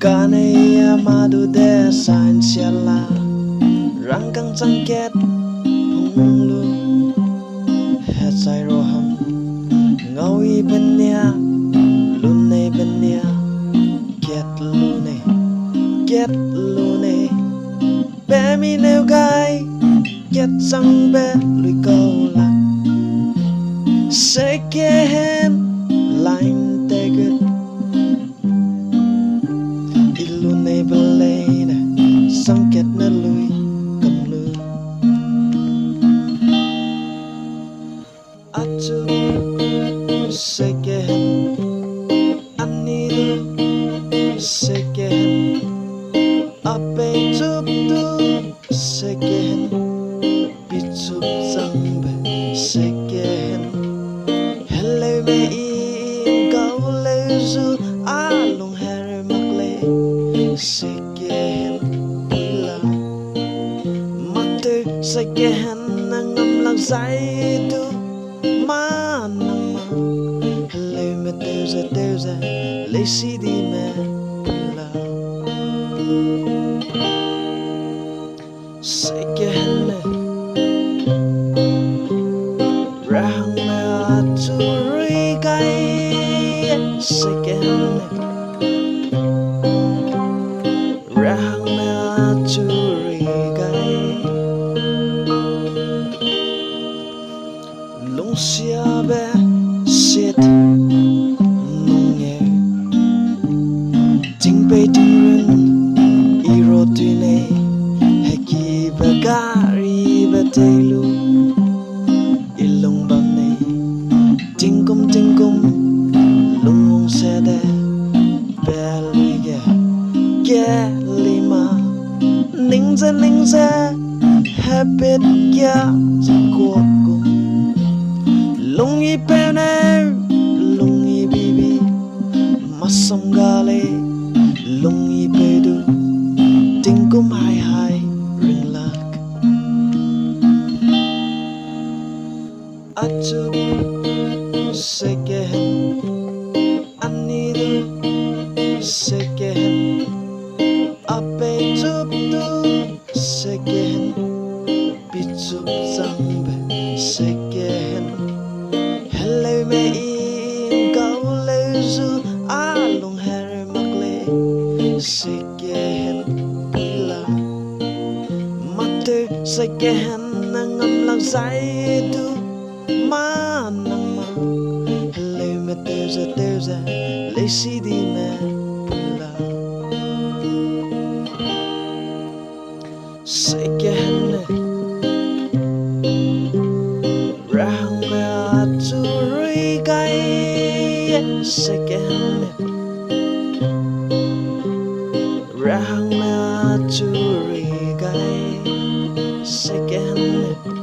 Kanaya madu de san siala rangkang cangket punglu het sai roham ngawi benya lunai benya get lune be mi neu gai get sang be lui câu la second line te good ilune pelaleine sang get na lui cầm lu atu second anidu second Aipou tu second bitup zambe second hello me in gau leuze alung hare makle second la mate second nangam lang sai tu manang ma hello me deuze lei si di me second rang me aturi gai second rang me aturi gai nsia be sit nung ye ting pe ting run iro tu ne Bagari batelu ilong bane tingkum lumong sede beluige ke lima ningsa habit kya kokku lungi pene lungi bibi masam gale lungi pedu tingkum hai atu second anidu second Aipou tu second bitup zambe second hello me in gau leuze alung hare makle second la mate second nangam lang sai tu manang ma hello me deuze lei si di me pula second rang me aturi gai second rang me aturi gai second